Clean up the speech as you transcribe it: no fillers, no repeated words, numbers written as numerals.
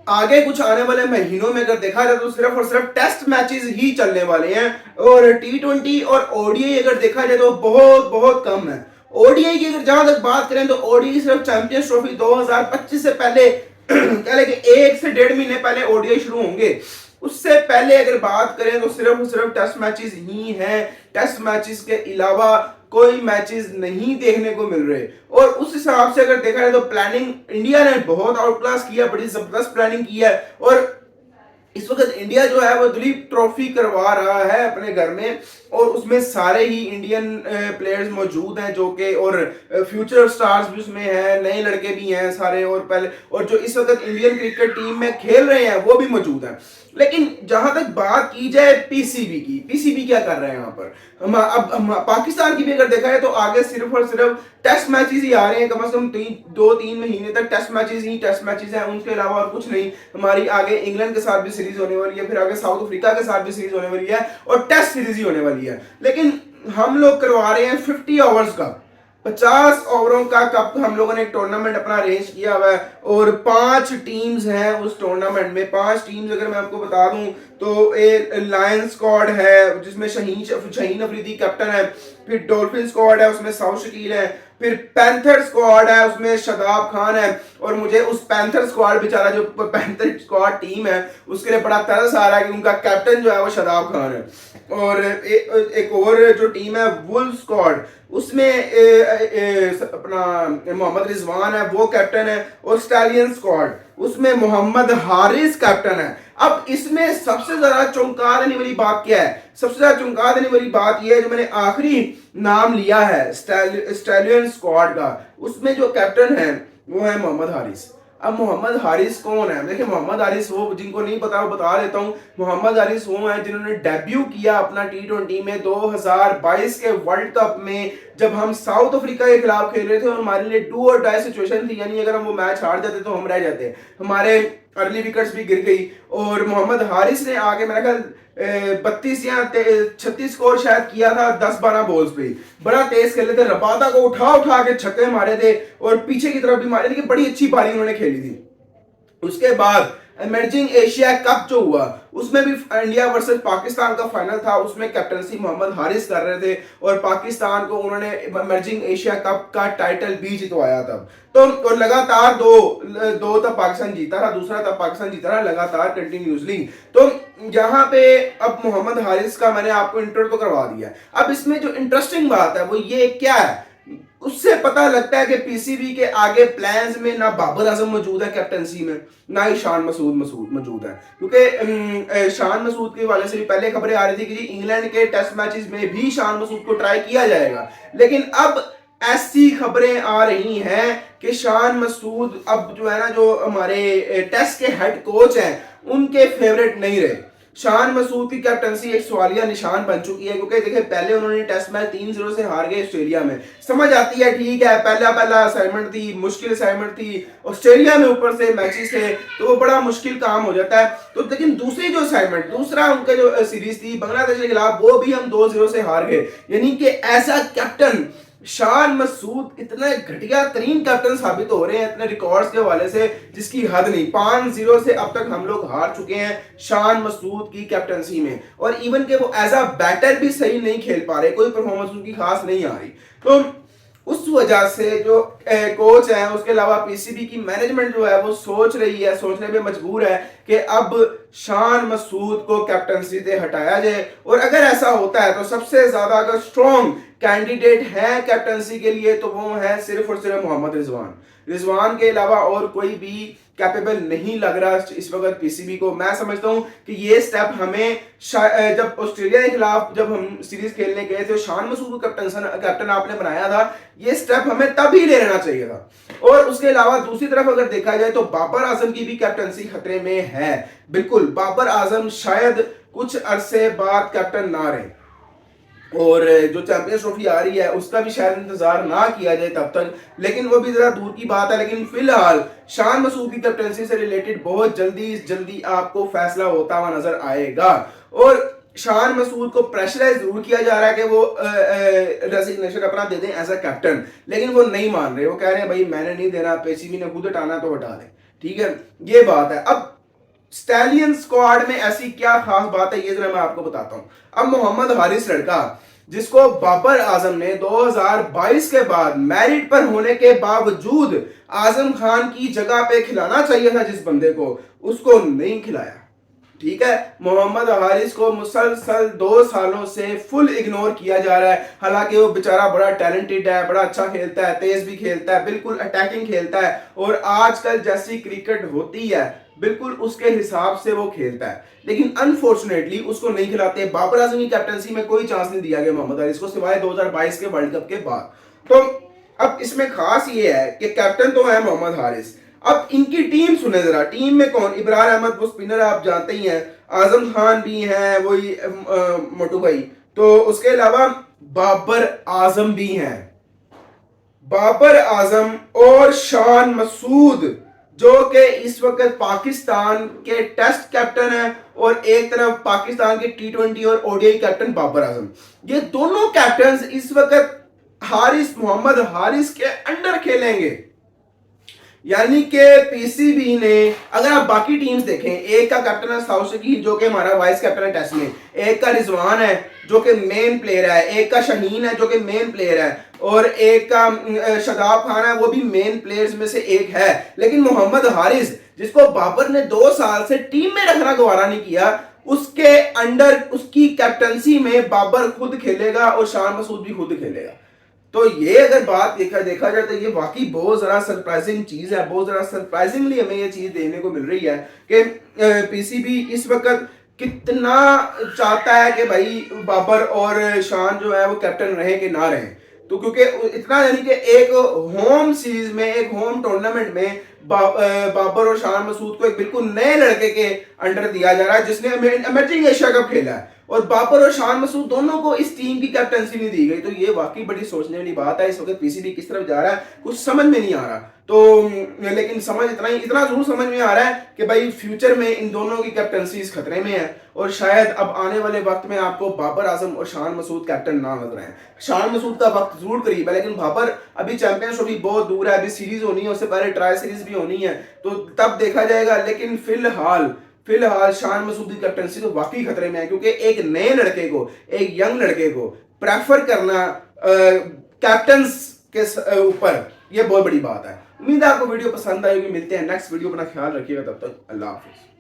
आगे कुछ आने वाले महीनों में अगर देखा जाए तो सिर्फ और सिर्फ टेस्ट मैचेस ही चलने वाले हैं, और टी20 और ओडीआई अगर देखा जाए तो बहुत बहुत कम है। ओडीआई की अगर जहां तक बात करें तो ओडीआई सिर्फ चैंपियंस ट्रॉफी 2025 से पहले कह लें कि 1 से 1.5 महीने पहले ओडीआई शुरू होंगे। उससे पहले अगर बात करें तो सिर्फ और सिर्फ टेस्ट मैचेस ही हैं। टेस्ट मैचेस के अलावा कोई मैचेस नहीं देखने को मिल रहे। और उस हिसाब से अगर देखा जाए तो प्लानिंग इंडिया ने बहुत आउट क्लास किया, बड़ी जबरदस्त प्लानिंग की है। और इस वक्त इंडिया जो है वो दिलीप ट्रॉफी करवा रहा है अपने घर में, और उसमें सारे ही इंडियन प्लेयर्स मौजूद हैं जो कि, और फ्यूचर स्टार्स भी उसमें हैं, नए लड़के भी हैं सारे, और पहले और जो इस वक्त इंडियन क्रिकेट टीम में खेल रहे हैं वो भी मौजूद हैं। लेकिन जहां तक बात की जाए पीसीबी की, पीसीबी क्या कर रहे हैं यहाँ पर, हम पाकिस्तान की भी अगर देखा है तो आगे सिर्फ और सिर्फ टेस्ट मैचेस ही आ रहे हैं। कम से कम 2-3 महीने तक टेस्ट मैचेस हैं, उनके अलावा और कुछ नहीं। हमारी आगे इंग्लैंड के साथ भी सीरीज होने वाली है, फिर आगे साउथ अफ्रीका के साथ भी सीरीज होने वाली है, और टेस्ट सीरीज ही होने वाली है। लेकिन हम लोग करवा रहे हैं 50 ओवर्स का, 50 ओवरों का कप। हम लोगों ने एक टूर्नामेंट अपना अरेंज किया हुआ है, और 5 टीम्स हैं उस टूर्नामेंट में। 5 टीम्स अगर मैं आपको बता दूं तो एक लायन स्क्वाड है जिसमें शहीन अफरीदी कैप्टन है, फिर डॉल्फिन स्क्वाड है उसमें साउथ शकील है, फिर पैंथर स्क्वाड है उसमें शादाब खान है। और मुझे उस पैंथर स्क्वाड, बेचारा जो पैंथर स्क्वाड टीम है, उसके लिए बड़ा तरस आ रहा है कि उनका कैप्टन जो है वो शादाब खान है। और एक और जो टीम है वुल्फ स्क्वाड, उसमें अपना मोहम्मद रिजवान है वो कैप्टन है, और स्टैलियन स्क्वाड उसमें मोहम्मद हारिस कैप्टन है। अब इसमें सबसे ज्यादा चौंका देने वाली बात क्या है? सबसे ज्यादा चौंका देने वाली बात यह है जो मैंने आखिरी नाम लिया है स्टैलियन स्क्वाड का, उसमें जो कैप्टन है वो है मोहम्मद हारिस। अब मोहम्मद हारिस कौन है? देखिए, मोहम्मद हारिस वो, जिनको नहीं पता वो बता देता हूँ। मोहम्मद हारिस वो हैं जिन्होंने डेब्यू किया अपना टी20 में 2022 के वर्ल्ड कप में, जब हम साउथ अफ्रीका के खिलाफ खेल रहे थे और हमारे लिए डू और डाई सिचुएशन थी, यानी अगर हम वो मैच हार जाते तो हम रह जाते, हमारे अर्ली विकेट्स भी गिर गई। और मोहम्मद हारिस ने आगे मेरा ख्याल 32 या 36 स्कोर शायद किया था 10-12 बॉल्स पे। बड़ा तेज खेले थे, रबादा को उठा उठा के छक्के मारे थे, और पीछे की तरफ भी मारे थे। बड़ी अच्छी पारी उन्होंने खेली थी। उसके बाद इमर्जिंग एशिया कप जो हुआ उसमें भी इंडिया वर्सेस पाकिस्तान का फाइनल था, उसमें कैप्टनसी मोहम्मद हारिस कर रहे थे, और पाकिस्तान को उन्होंने इमर्जिंग एशिया कप का टाइटल भी जितवाया तब। तो और लगातार दो तब पाकिस्तान जीता था, दूसरा तब पाकिस्तान जीता था लगातार कंटिन्यूसली। तो यहाँ पे अब मोहम्मद हारिस का मैंने आपको इंट्रो तो करवा दिया। अब इसमें जो इंटरेस्टिंग बात है वो ये क्या है, उससे पता लगता है कि पीसीबी के आगे प्लान्स में ना बाबर आजम मौजूद है कैप्टनसी में, ना ही शान मसूद मौजूद है। क्योंकि शान मसूद के वाले से भी पहले खबरें आ रही थी कि जी इंग्लैंड के टेस्ट मैचेस में भी शान मसूद को ट्राई किया जाएगा। लेकिन अब ऐसी खबरें आ रही हैं कि शान मसूद अब जो है ना, जो हमारे टेस्ट के हेड कोच हैं, उनके फेवरेट नहीं रहे। शान मसूद की कैप्टनसी एक सवालिया निशान बन चुकी है, क्योंकि देखिए पहले उन्होंने टेस्ट मैच 3-0 से हार गए ऑस्ट्रेलिया में। समझ आती है, ठीक है, पहला असाइनमेंट थी, मुश्किल असाइनमेंट थी, ऑस्ट्रेलिया में ऊपर से मैचेस थे तो वो बड़ा मुश्किल काम हो जाता है। तो लेकिन दूसरी जो असाइनमेंट, दूसरा उनका जो सीरीज थी बांग्लादेश के खिलाफ, वो भी हम 2-0 से हार गए। यानी कि ऐसा कैप्टन शान मसूद इतने घटिया तरीन कैप्टन साबित हो रहे हैं इतने रिकॉर्ड्स के हवाले से जिसकी हद नहीं। 5-0 से अब तक हम लोग हार चुके हैं शान मसूद की कैप्टनसी में, और इवन के वो एज अ बैटर भी सही नहीं खेल पा रहे, कोई परफॉर्मेंस उनकी खास नहीं आ रही। तो उस वजह से जो कोच है, उसके अलावा पीसीबी की मैनेजमेंट जो है वो सोचने में मजबूर है कि अब शान मसूद को कैप्टनसी से हटाया जाए। और अगर ऐसा होता है तो सबसे ज्यादा अगर स्ट्रॉन्ग कैंडिडेट है कैप्टनसी के लिए तो वो है सिर्फ और सिर्फ मोहम्मद रिजवान के अलावा और कोई भी कैपेबल नहीं लग रहा इस वक्त पीसीबी को। मैं समझता हूं कि ये स्टेप हमें जब ऑस्ट्रेलिया के खिलाफ जब हम सीरीज खेलने गए थे, शान मसूद को कैप्टन आपने बनाया था, ये स्टेप हमें तब ही ले लेना चाहिए था। और उसके अलावा दूसरी तरफ अगर देखा जाए तो बाबर आजम की भी कैप्टनसी खतरे में है। बिल्कुल, बाबर आजम शायद कुछ अरसे बाद कैप्टन ना रहे, और जो चैंपियंस ट्रॉफी आ रही है उसका भी शायद इंतजार ना किया जाए तब तक, लेकिन वो भी जरा दूर की बात है। लेकिन फिलहाल शान मसूद की कैप्टनसी से रिलेटेड बहुत जल्दी आपको फैसला होता हुआ नजर आएगा। और शान मसूद को प्रेशराइज जरूर किया जा रहा है कि वो रेजिग्नेशन अपना दे दें एज अ कैप्टन, लेकिन वो नहीं मान रहे। वो कह रहे हैं भाई मैंने नहीं देना, पीसीबी ने खुद हटाना तो हटा दें। ठीक है, ये बात है। अब स्टैलियन स्क्वाड में ऐसी क्या खास बात है, ये जरा मैं आपको बताता हूं। अब मोहम्मद हारिस लड़का, जिसको बाबर आजम ने 2022 के बाद मैरिट पर होने के बावजूद आजम खान की जगह पे खिलाना चाहिए था जिस बंदे को, उसको नहीं खिलाया। ठीक है, मोहम्मद हारिस को मुसलसल 2 सालों से फुल इग्नोर किया जा रहा है। हालांकि वो बेचारा बड़ा टैलेंटेड है, बड़ा अच्छा खेलता है, तेज भी खेलता है, बिल्कुल अटैकिंग खेलता है, और आजकल जैसी क्रिकेट होती है बिल्कुल उसके हिसाब से वो खेलता है। लेकिन अनफॉर्चुनेटली उसको नहीं खिलाते। बाबर आजम की कैप्टनसी में कोई चांस नहीं दिया गया मोहम्मद हारिस को, सिवाय 2022 के वर्ल्ड कप के बाद। तो अब इसमें खास ये है कि कैप्टन तो है मोहम्मद हारिस। अब इनकी टीम सुने जरा, टीम में कौन, इब्रार अहमद वो स्पिनर आप जानते ही हैं, आजम खान भी हैं, वही मोटू भाई, तो उसके अलावा बाबर आजम भी हैं। बाबर आजम और शान मसूद, जो कि इस वक्त पाकिस्तान के टेस्ट कैप्टन हैं, और एक तरफ पाकिस्तान के T20 और ओडीआई कैप्टन बाबर आजम, ये दोनों कैप्टन इस वक्त हारिस, मोहम्मद हारिस के अंडर खेलेंगे। यानी कि पीसीबी ने, अगर आप बाकी टीम्स देखें, एक का कैप्टन है साउथ शकील जो कि हमारा वाइस कैप्टन है टेस्ट में, एक का रिजवान है जो कि मेन प्लेयर है, एक का शहीन है जो कि मेन प्लेयर है, और एक का शदाब खान है, वो भी मेन प्लेयर्स में से एक है। लेकिन मोहम्मद हारिस, जिसको बाबर ने 2 साल से टीम में रखना गवारा नहीं किया, उसके अंडर उसकी कैप्टनसी में बाबर खुद खेलेगा और शान मसूद भी खुद खेलेगा। तो ये अगर बात देखा जाए तो ये वाकई बहुत ज़रा सरप्राइजिंग चीज़ है। बहुत ज़रा सरप्राइजिंगली हमें ये चीज़ देखने को मिल रही है कि पीसीबी इस वक्त कितना चाहता है कि भाई बाबर और शान जो है वो कैप्टन रहे कि ना रहे। तो क्योंकि इतना, यानी कि एक होम सीरीज में, एक होम टूर्नामेंट में बाबर और शान मसूद को एक बिल्कुल नए लड़के के अंडर दिया जा रहा है जिसने इमर्जिंग एशिया कप खेला है, और बाबर और शान मसूद दोनों को इस टीम की कैप्टनसी नहीं दी गई। तो ये वाकई बड़ी सोचने वाली बात है। इस वक्त पीसीबी किस तरफ जा रहा है कुछ समझ में नहीं आ रहा। तो लेकिन समझ इतना जरूर समझ में आ रहा है कि भाई फ्यूचर में इन दोनों की कैप्टनसी खतरे में है, और शायद अब आने वाले वक्त में आपको बाबर आजम और शान मसूद कैप्टन ना नजर आए। शान मसूद का वक्त जरूर करीब है, लेकिन बाबर अभी चैंपियंस ट्रॉफी बहुत दूर है, अभी सीरीज होनी है, उससे पहले ट्राई सीरीज भी होनी है, तो तब देखा जाएगा। लेकिन फिलहाल शान मसूद की कैप्टनसी तो वाकई खतरे में है, क्योंकि एक नए लड़के को, एक यंग लड़के को प्रेफर करना कैप्टन्स के ऊपर, ये बहुत बड़ी बात है। उम्मीद है आपको वीडियो पसंद आएगी। मिलते हैं नेक्स्ट वीडियो, अपना ख्याल रखिएगा, तब तक अल्लाह हाफिज।